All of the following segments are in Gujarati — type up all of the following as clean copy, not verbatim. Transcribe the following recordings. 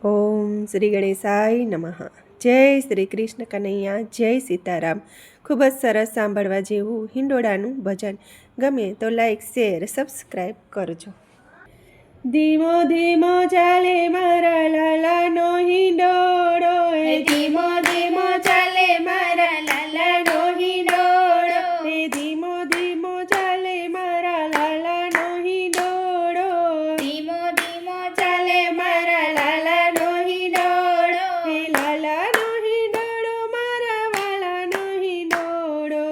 ઓમ શ્રી ગણેશાય નમઃ. જય શ્રી કૃષ્ણ કનૈયા, જય સીતારામ. ખૂબ જ સરસ સાંભળવા જેવું હિંડોળાનું ભજન. ગમે તો લાઈક, શેર, સબસ્ક્રાઈબ કરજો. ધીમો ધીમો ચાલે મારા લાલાનો હિંડોળો, ધીમો ધીમો ચાલે મારા લાલાનો હિંડોળો. ધીમો ધીમો ચાલે મારા લાલાનો હિંડોળો. ધીમો ધીમો ચાલે મારા લાલાનો હિંડોળો. લાલાનો હિંડોળો મારા વાલાનો હિંડોળો.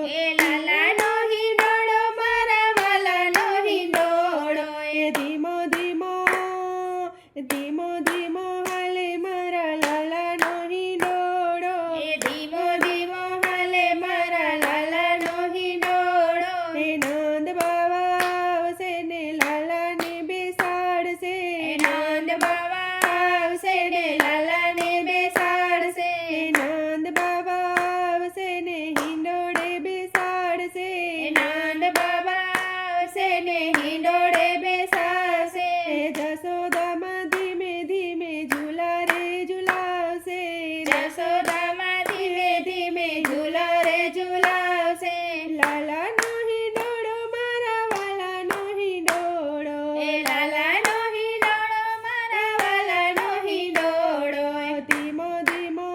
લાલાનો હિંડોળો મારા વાલાનો હિંડોળો. ધીમો ધીમો ધીમો ધીમો હાલે મારા લાલાનો હિંડોળો. ધીમો ધીમો હાલે મારા લાલાનો હિંડોળો. નંદ બાવા આવશે ને લાલાને બેસાડશે. નંદ બાવા આવશે ને લાલાને બેસાડશે. નંદ બાબા આવશે ને હિંડોળે બેસાડશે. નંદ બાબા આવશે ને હિંડોળે બેસાડશે. જશોદામાં ધીમે ધીમે ઝૂલા રે ઝુલાવશે. જશોદામાં ધીમે ધીમે ઝૂલા રે ઝુલાવશે. લાલાનો હિંડોળો મારા વાલાનો હિંડોળો. લાલાનો હિંડોળો મારા વાલાનો હિંડોળો. ધીમો ધીમો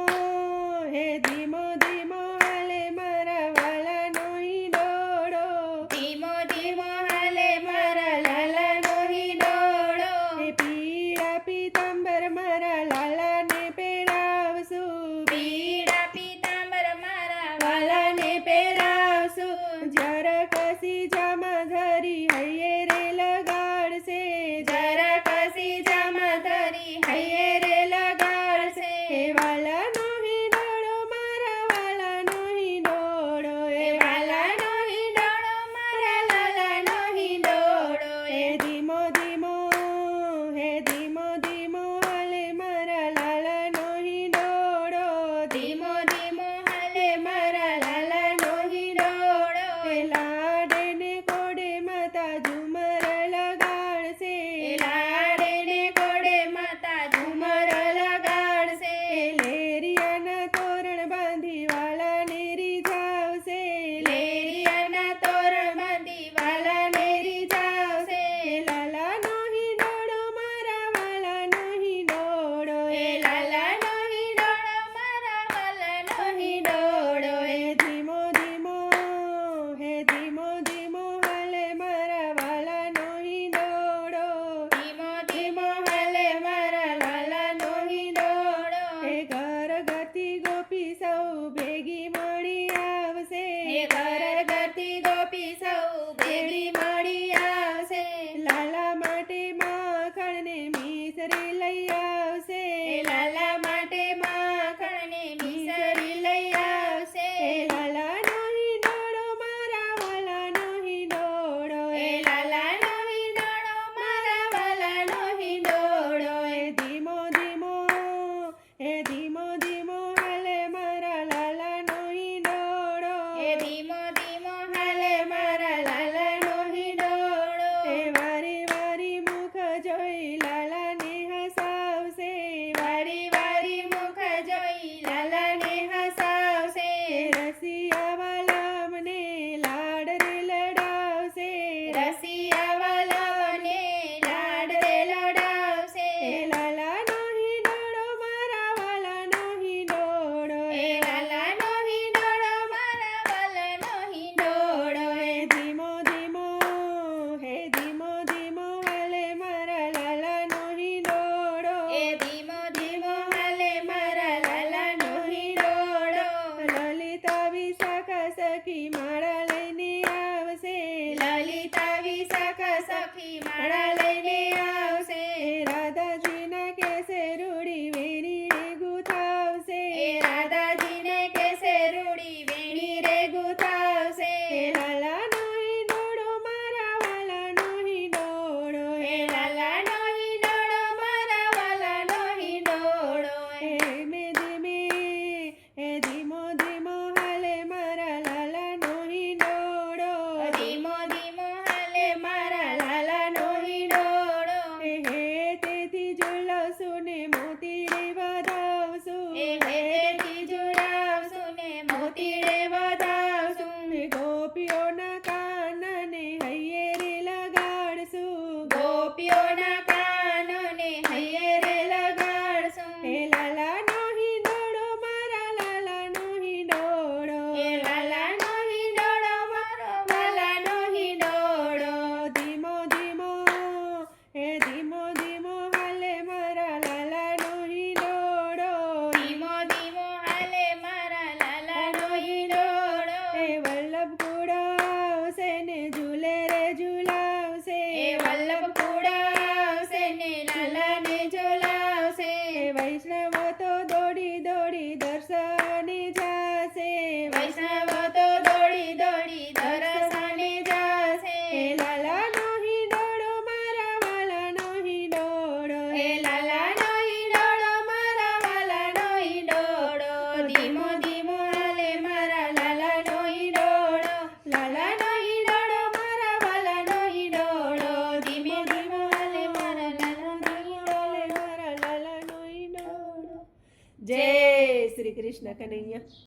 ધીમો ધીમો હાલે મારા વાલાનો હિંડોળો. ધીમો ધીમો હાલે મારા લાલાનો હિંડોળો. પીળા પીતાંબર મારા લાલાને પહેરાવશું. પીળા પીતાંબર મારા વાલાને પહેરાવશું. જરા કસી જામા ધરી હૈયે રે લગાડશે. જરા કસી જામા ધરી હૈયે રે લગાડશે. વાલાનો હિંડોળો મારા વાલાનો હિંડોળો. વાલાનો હિંડોળો મારા લાલાનો હિંડોળો. ધીમો ધીમો ધીમો ધીમો હાલે મારા લાલાનો હિંડોળો. ધીમો ધીમો હાલે મારા લાલાનો હિંડોળો. લાડે ને કોડે માતા ઝુમર લગાડશે. લાડે ને કોડે માતા ઝુમર લગાડશે. લેરિયાના તોરણ બાંધી વાલાને રીઝાવશે. લેરિયાના તોરણ બાંધી વાલાને રીઝાવશે. લાલાનો હિંડોળો મારા વાલાનો હિંડોળો. લાલાનો હિંડોળો મારા વાલાનો હિંડોળો. ધીમો ધીમો ધીમો ધીમો હાલે મારા વાલાનો હિંડોળો. ધીમો ધીમો હાલે મારા લાલાનો હિંડોળો. ઘર ગતિ ગોપી સૌ ભેગી મળી આવશે. ઘર ગતિ ગોપી સૌ ભેગી મળી આવશે. લાલા માટે માખણ ને મિસરી લઈ આવશે. લાલા માટે માખણ ને મિસરી લઈ આવશે. લાલાનો હિંડોળો મારા વાલાનો હિંડોળો. લાલાનો હિંડોળો મારા વાલાનો હિંડોળો. ધીમો ધીમો ધીમો ધીમો હાલે મારા લાલાનો હિંડોળો. ધીમો ધીમો હાલે મારા લાલાનો હિંડોળો. વારી વારી મુખ જોઈ લાલાને હસાવશે. વારી વારી મુખ જોઈ લાલાને હસાવશે. રસિયા વાલામને લાડ રે લડાવશે. રસિયા વાલાને લાડ રે લડાવશે. લાલાનો હિંડોળો મારા વાલાનો હિંડોળો. લાલાનો હિંડોળો મારા વાલાનો હિંડોળો. ધીમો ધીમો ધીમો ધીમો હાલે મારા લાલાનો હિંડોળો. ધીમો ધીમો હાલે મારા લાલાનો હિંડોળો. લલિતા વિશાખા સખી માળા લઈને આવશે. લલિતા વિશાખા સખી માળા લઈને આવશે. રાધાજીના કેસે રૂડી વેણી રે ગુથાવશે. રાધાજીને કેસે રૂડી વેણી રે ગુથાવશે. લાલાનો હિંડોળો મારા વાલાનો હિંડોળો. લાલાનો હિંડોળો મારા વાલાનો હિંડોળો. ધીમે ધીમે ધીમો ધીમો હાલે મારા લાલાનો હિંડોળો. ધીમો ધીમો હાલે મારા લાલાનો હિંડોળો. શ્રી કૃષ્ણ કનૈયા